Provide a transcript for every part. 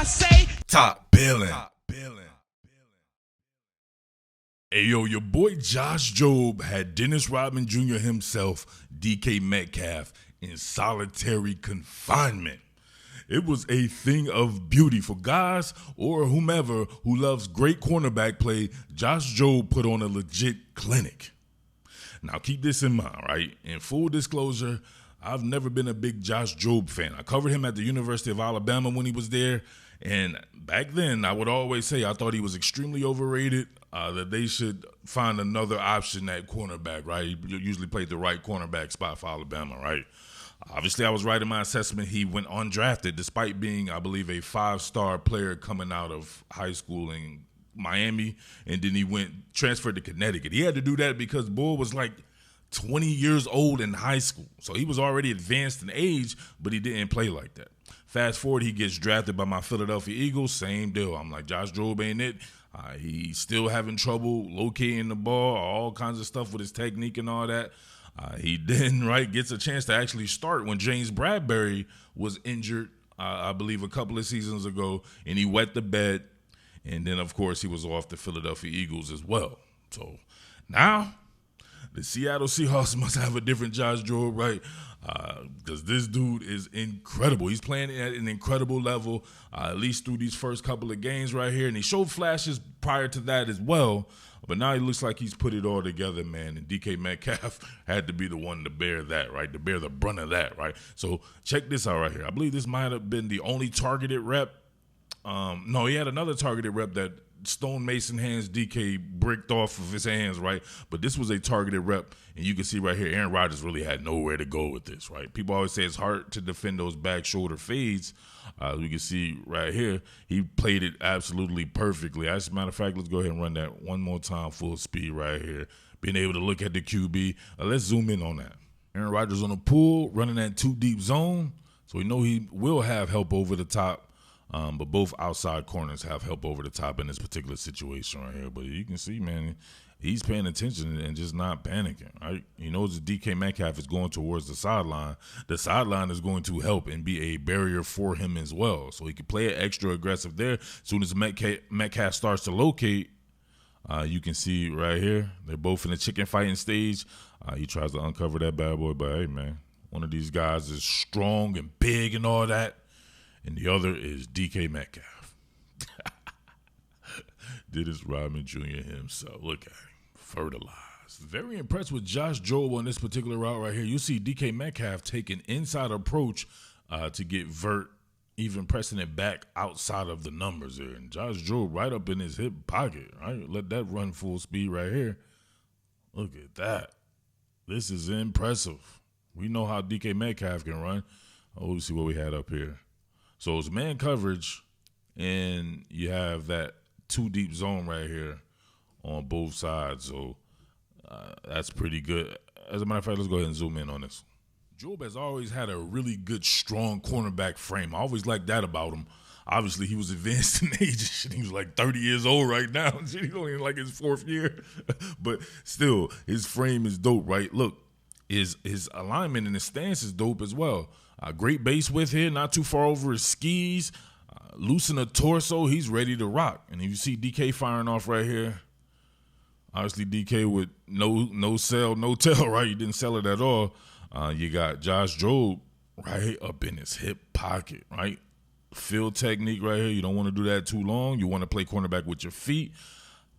say Top Billin. Hey, yo, your boy Josh Jobe had Dennis Rodman Jr. himself, DK Metcalf, in solitary confinement. It was a thing of beauty for guys or whomever who loves great cornerback play. Josh Jobe put on a legit clinic. Now, keep this in mind, right? In full disclosure, I've never been a big Josh Jobe fan. I covered him at the University of Alabama when he was there, and back then I would always say I thought he was extremely overrated, that they should find another option at cornerback, right? He usually played the right cornerback spot for Alabama, right? Obviously, I was right in my assessment. He went undrafted despite being, I believe, a 5-star player coming out of high school in Miami, and then he transferred to Connecticut. He had to do that because Bull was like 20 years old in high school. So he was already advanced in age, but he didn't play like that. Fast forward, he gets drafted by my Philadelphia Eagles. Same deal. I'm like, Josh Jobe ain't it. He's still having trouble locating the ball, all kinds of stuff with his technique and all that. He then, gets a chance to actually start when James Bradbury was injured, I believe a couple of seasons ago, and he wet the bed. And then, of course, he was off the Philadelphia Eagles as well. So now the Seattle Seahawks must have a different Josh Jobe, right? Because this dude is incredible. He's playing at an incredible level, at least through these first couple of games right here. And he showed flashes prior to that as well. But now he looks like he's put it all together, man. And DK Metcalf had to be the one to bear that, right? To bear the brunt of that, right? So check this out right here. I believe this might have been the only targeted rep. No, he had another targeted rep that Stone Mason hands DK bricked off of his hands, right? But this was a targeted rep, and you can see right here, Aaron Rodgers really had nowhere to go with this, right? People always say it's hard to defend those back shoulder fades. You can see right here, he played it absolutely perfectly. As a matter of fact, let's go ahead and run that one more time, full speed right here. Being able to look at the QB. Let's zoom in on that. Aaron Rodgers on the pull, running that 2-deep zone, so we know he will have help over the top. But both outside corners have help over the top in this particular situation right here. But you can see, man, he's paying attention and just not panicking, right? He knows that DK Metcalf is going towards the sideline. The sideline is going to help and be a barrier for him as well. So he can play it extra aggressive there. As soon as Metcalf starts to locate, you can see right here, they're both in the chicken fighting stage. He tries to uncover that bad boy, but hey, man, one of these guys is strong and big and all that. And the other is DK Metcalf. Dennis Rodman Jr. himself. Look at him. Fertilized. Very impressed with Josh Jobe on this particular route right here. You see DK Metcalf take an inside approach to get vert, even pressing it back outside of the numbers there. And Josh Jobe right up in his hip pocket. Right? Let that run full speed right here. Look at that. This is impressive. We know how DK Metcalf can run. Oh, let's see what we had up here. So it's man coverage, and you have that 2-deep zone right here on both sides. So that's pretty good. As a matter of fact, let's go ahead and zoom in on this. Jobe has always had a really good, strong cornerback frame. I always liked that about him. Obviously, he was advanced in age. He was like 30 years old right now. He's only in like his 4th year. But still, his frame is dope, right? Look, his alignment and his stance is dope as well. Great base width here, not too far over his skis. Loosen the torso, he's ready to rock. And if you see DK firing off right here, obviously DK with no sell, no tell, right? He didn't sell it at all. You got Josh Jobe right up in his hip pocket, right? Field technique right here. You don't want to do that too long. You want to play cornerback with your feet,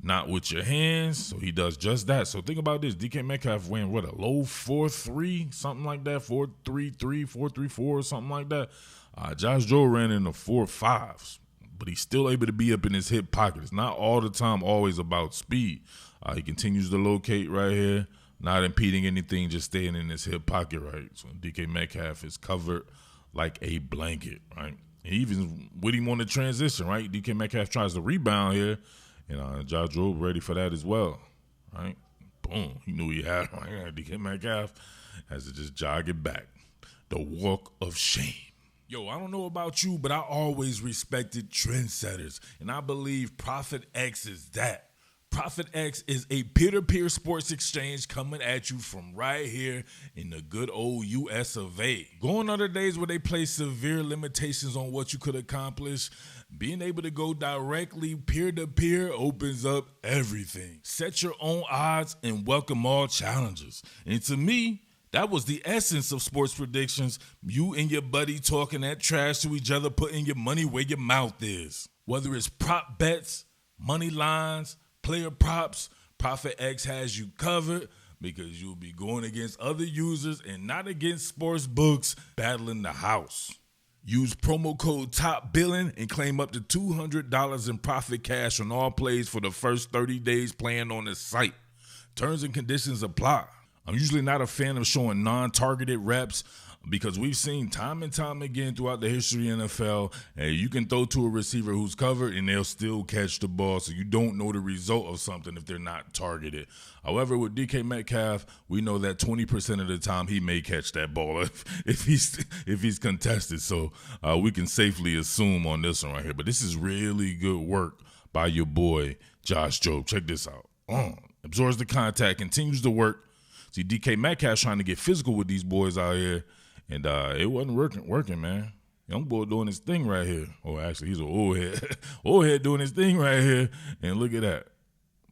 not with your hands. So he does just that. So think about this. DK Metcalf ran, a low 4.3, something like that, 4.33, 4.34, something like that. Josh Jobe ran in the 4.5s, but he's still able to be up in his hip pocket. It's not all the time always about speed. He continues to locate right here, not impeding anything, just staying in his hip pocket, right? So DK Metcalf is covered like a blanket, right? And even with him on the transition, right? DK Metcalf tries to rebound here. Josh Jobe ready for that as well, right? Boom. He knew he had right? DK Metcalf has to just jog it back. The walk of shame. Yo, I don't know about you, but I always respected trendsetters, and I believe Prophet X is that. Profit X is a peer-to-peer sports exchange coming at you from right here in the good old US of A. Going on the days where they place severe limitations on what you could accomplish, being able to go directly peer-to-peer opens up everything. Set your own odds and welcome all challenges. And to me, that was the essence of sports predictions. You and your buddy talking that trash to each other, putting your money where your mouth is. Whether it's prop bets, money lines, player props, Profit X has you covered because you'll be going against other users and not against sports books battling the house. Use promo code TOPBILLIN and claim up to $200 in profit cash on all plays for the first 30 days playing on the site. Terms and conditions apply. I'm usually not a fan of showing non-targeted reps because we've seen time and time again throughout the history of the NFL, hey, you can throw to a receiver who's covered and they'll still catch the ball, so you don't know the result of something if they're not targeted. However, with DK Metcalf, we know that 20% of the time he may catch that ball if he's contested, so we can safely assume on this one right here. But this is really good work by your boy, Josh Jobe. Check this out. Absorbs the contact, continues to work. See, DK Metcalf trying to get physical with these boys out here, and it wasn't working, man. Young boy doing his thing right here. Oh, actually, he's an old head. Old head doing his thing right here, and look at that.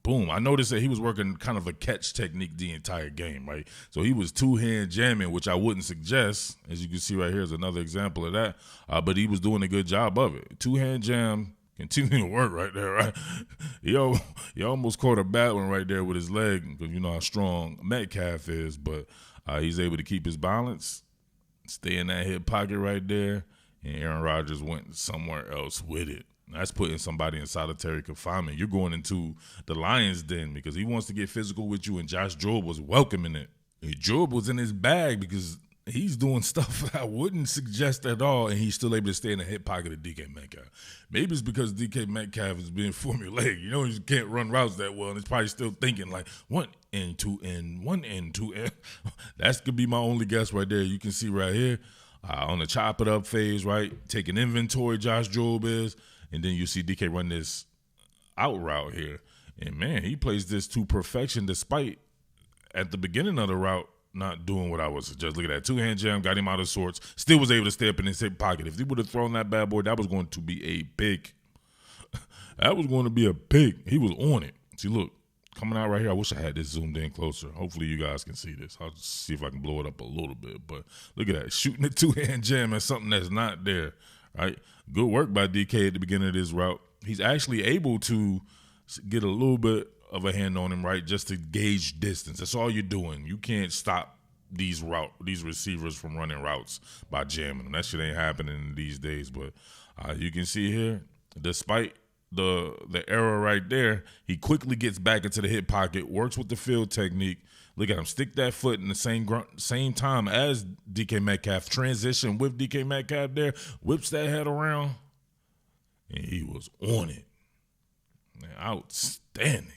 Boom. I noticed that he was working kind of a catch technique the entire game, right? So he was two-hand jamming, which I wouldn't suggest. As you can see right here is another example of that, but he was doing a good job of it. Two-hand jam. Continuing to work right there, right? He almost caught a bad one right there with his leg because you know how strong Metcalf is, but he's able to keep his balance, stay in that hip pocket right there, and Aaron Rodgers went somewhere else with it. That's putting somebody in solitary confinement. You're going into the lion's den because he wants to get physical with you, and Josh Jobe was welcoming it. And Jobe was in his bag because he's doing stuff I wouldn't suggest at all, and he's still able to stay in the hip pocket of DK Metcalf. Maybe it's because DK Metcalf is being formulaic. You know, he can't run routes that well, and he's probably still thinking like 1 and 2 and 1 and 2 and. That could be my only guess right there. You can see right here on the chop it up phase, right? Taking inventory, Josh Jobe is, and then you see DK run this out route here. And, man, he plays this to perfection despite at the beginning of the route not doing what I would suggest. Look at that. Two-hand jam, got him out of sorts. Still was able to stay up in his hip pocket. If he would have thrown that bad boy, that was going to be a pick. That was going to be a pick. He was on it. See, look, coming out right here. I wish I had this zoomed in closer. Hopefully you guys can see this. I'll just see if I can blow it up a little bit. But look at that. Shooting a two-hand jam at something that's not there, right? Good work by DK at the beginning of this route. He's actually able to get a little bit of a hand on him, right, just to gauge distance. That's all you're doing. You can't stop these receivers from running routes by jamming them. That shit ain't happening these days. But you can see here, despite the error right there, he quickly gets back into the hip pocket, works with the field technique. Look at him stick that foot in the same time as DK Metcalf. Transition with DK Metcalf there, whips that head around, and he was on it. Man, outstanding.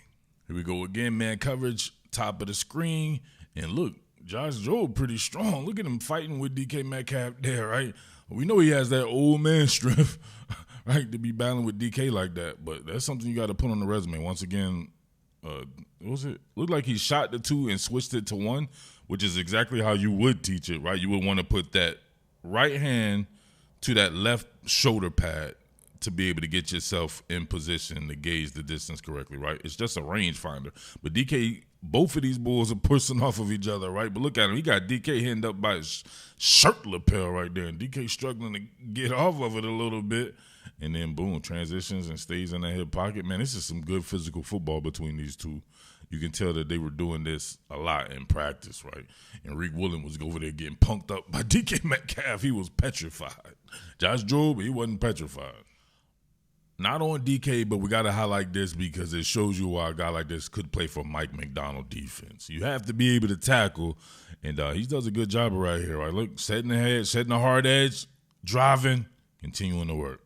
Here we go again, man coverage, top of the screen. And look, Josh Jobe pretty strong. Look at him fighting with DK Metcalf there, right? We know he has that old man strength, right, to be battling with DK like that. But that's something you got to put on the resume. Once again, what was it? Looked like he shot the 2 and switched it to 1, which is exactly how you would teach it, right? You would want to put that right hand to that left shoulder pad to be able to get yourself in position to gauge the distance correctly, right? It's just a rangefinder. But DK, both of these bulls are pushing off of each other, right? But look at him. He got DK hemmed up by his shirt lapel right there, and DK struggling to get off of it a little bit. And then, boom, transitions and stays in that hip pocket. Man, this is some good physical football between these two. You can tell that they were doing this a lot in practice, right? And Rick Willen was over there getting punked up by DK Metcalf. He was petrified. Josh Jobe, he wasn't petrified. Not on DK, but we got to highlight this because it shows you why a guy like this could play for Mike McDonald defense. You have to be able to tackle, and he does a good job right here. Right, look, setting the head, setting the hard edge, driving, continuing to work.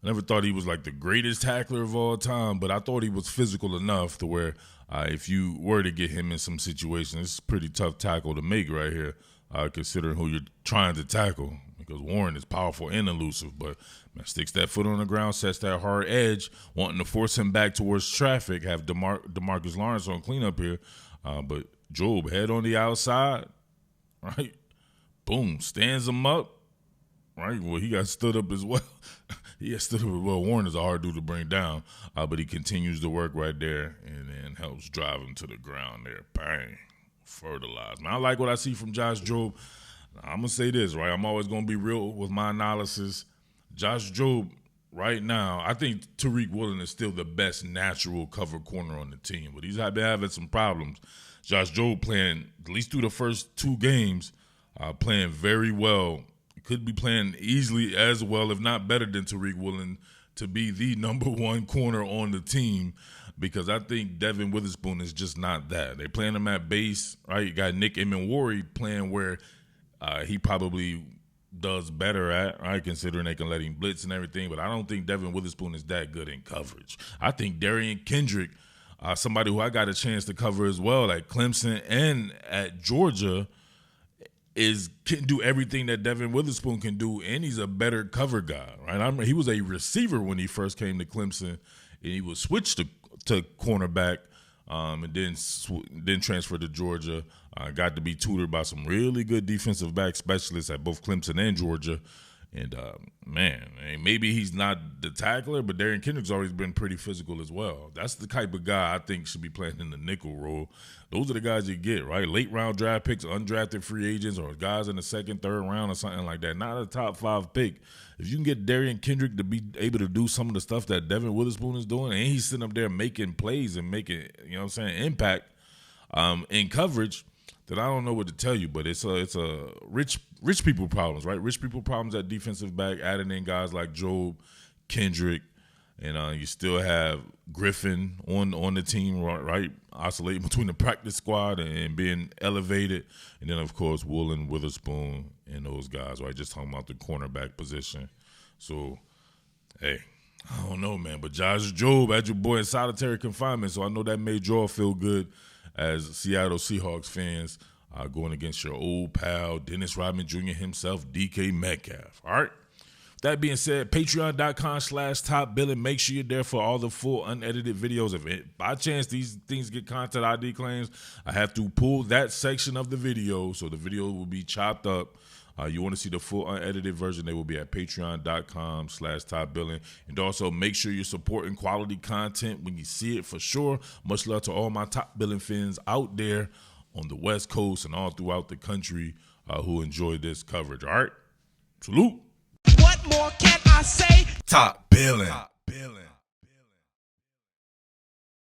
I never thought he was like the greatest tackler of all time, but I thought he was physical enough to where if you were to get him in some situations, it's a pretty tough tackle to make right here, considering who you're trying to tackle. because Warren is powerful and elusive, but man, sticks that foot on the ground, sets that hard edge, wanting to force him back towards traffic, have DeMarcus Lawrence on cleanup here, but Jobe head on the outside, right? Boom, stands him up, right? Well, he got stood up as well. He got stood up as well. Warren is a hard dude to bring down, but he continues to work right there and then helps drive him to the ground there. Bang, fertilized. Man, I like what I see from Josh Jobe. I'm going to say this, right? I'm always going to be real with my analysis. Josh Jobe, right now, I think Tariq Woolen is still the best natural cover corner on the team, but he's been having some problems. Josh Jobe playing, at least through the first 2 games, playing very well. Could be playing easily as well, if not better than Tariq Woolen, to be the number 1 corner on the team, because I think Devin Witherspoon is just not that. They're playing him at base, right? You got Nick Emenwari playing where he probably does better at, right, considering they can let him blitz and everything, but I don't think Devin Witherspoon is that good in coverage. I think Darian Kendrick, somebody who I got a chance to cover as well at Clemson and at Georgia, can do everything that Devin Witherspoon can do, and he's a better cover guy, right? He was a receiver when he first came to Clemson, and he was switched to cornerback, and then transferred to Georgia. Got to be tutored by some really good defensive back specialists at both Clemson and Georgia. And, man, maybe he's not the tackler, but Darian Kendrick's always been pretty physical as well. That's the type of guy I think should be playing in the nickel role. Those are the guys you get, right? Late-round draft picks, undrafted free agents, or guys in the 2nd, 3rd round or something like that. Not a top 5 pick. If you can get Darian Kendrick to be able to do some of the stuff that Devin Witherspoon is doing, and he's sitting up there making plays and making, impact in coverage, then I don't know what to tell you, but it's a rich people problems, right? Rich people problems at defensive back, adding in guys like Jobe, Kendrick, and you still have Griffin on the team, right? Oscillating between the practice squad and being elevated, and then of course Woolen, Witherspoon, and those guys, right? Just talking about the cornerback position. So, hey, I don't know, man, but Josh Jobe had your boy in solitary confinement, so I know that made y'all feel good as Seattle Seahawks fans, going against your old pal, Dennis Rodman Jr. himself, DK Metcalf. All right? That being said, patreon.com/Top Billin. Make sure you're there for all the full unedited videos. If by chance these things get content ID claims, I have to pull that section of the video, so the video will be chopped up. You want to see the full unedited version, they will be at patreon.com/Top Billin. And also make sure you're supporting quality content when you see it for sure. Much love to all my Top Billin fans out there on the West Coast and all throughout the country who enjoy this coverage. All right? Salute. What more can I say? Top Billin.